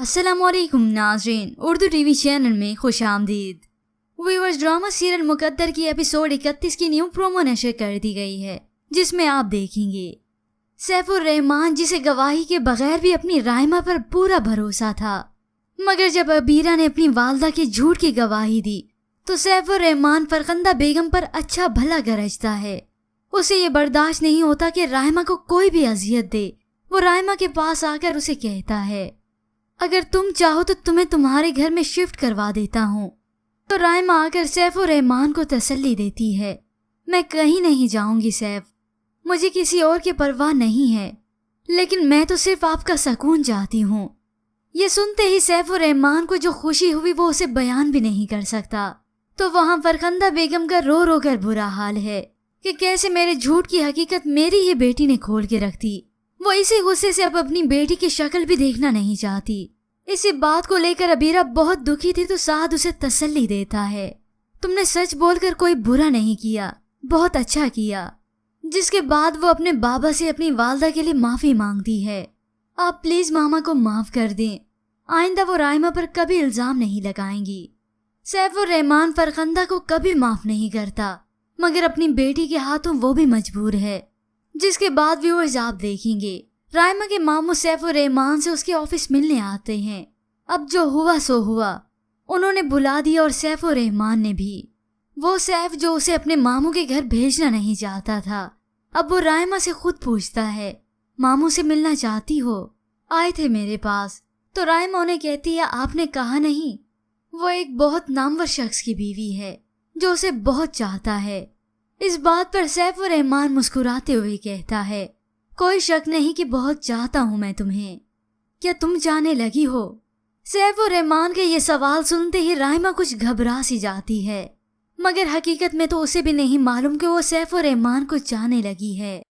अस्सलामुअलैकुम नाज़रीन, Urdu TV channel में खुश आमदीद। व्यूअर्स, ड्रामा सीरियल मुकद्दर की एपिसोड 31 की न्यू प्रोमो नशर कर दी गई है, जिसमें आप देखेंगे सैफुर रहमान, जिसे गवाही के बगैर भी अपनी राइमा पर पूरा भरोसा था, मगर जब अबीरा ने अपनी वालदा की झूठ की गवाही दी तो सैफुर रहमान फरखंदा बेगम पर अच्छा भला गरजता है। उसे ये बर्दाश्त नहीं होता कि राइमा को कोई भी अजियत दे। वो राइमा के पास आकर उसे कहता है, अगर तुम चाहो तो तुम्हें तुम्हारे घर में शिफ्ट करवा देता हूँ। तो राइमा आकर सैफुर रहमान को तसल्ली देती है, मैं कहीं नहीं जाऊंगी सैफ, मुझे किसी और की परवाह नहीं है, लेकिन मैं तो सिर्फ आपका सुकून चाहती हूँ। ये सुनते ही सैफुर रहमान को जो खुशी हुई वो उसे बयान भी नहीं कर सकता। तो वहाँ फरखंदा बेगम का रो रो कर बुरा हाल है कि कैसे मेरे झूठ की हकीकत मेरी ही बेटी ने खोल के रख दी। वो इसी गुस्से से अब अपनी बेटी की शक्ल भी देखना नहीं चाहती। इसी बात को लेकर अबीरा बहुत दुखी थी तो साद उसे तसल्ली देता है, तुमने सच बोलकर कोई बुरा नहीं किया, बहुत अच्छा किया। जिसके बाद वो अपने बाबा से अपनी वालदा के लिए माफी मांगती है, आप प्लीज मामा को माफ कर दें, आइंदा वो राइमा पर कभी इल्जाम नहीं लगाएंगी। सैफुर रहमान फरखंदा को कभी माफ नहीं करता, मगर अपनी बेटी के हाथों वो भी मजबूर है। जिसके बाद व्यूअर्स आप देखेंगे राइमा के मामू सैफुर रहमान से उसके ऑफिस मिलने आते हैं। अब जो हुआ सो हुआ, उन्होंने बुला दिया और सैफुर रहमान ने भी। वो सैफ जो उसे अपने मामू के घर भेजना नहीं चाहता था, अब वो राइमा से खुद पूछता है, मामू से मिलना चाहती हो? आए थे मेरे पास। तो राइमा उन्हें कहती है, आपने कहा नहीं। वो एक बहुत नामवर शख्स की बीवी है जो उसे बहुत चाहता है। इस बात पर सैफुर रहमान मुस्कुराते हुए कहता है, कोई शक नहीं कि बहुत चाहता हूं मैं तुम्हें, क्या तुम जाने लगी हो? सैफुर रहमान के ये सवाल सुनते ही राइमा कुछ घबरा सी जाती है, मगर हकीकत में तो उसे भी नहीं मालूम कि वो सैफुर रहमान को चाहने लगी है।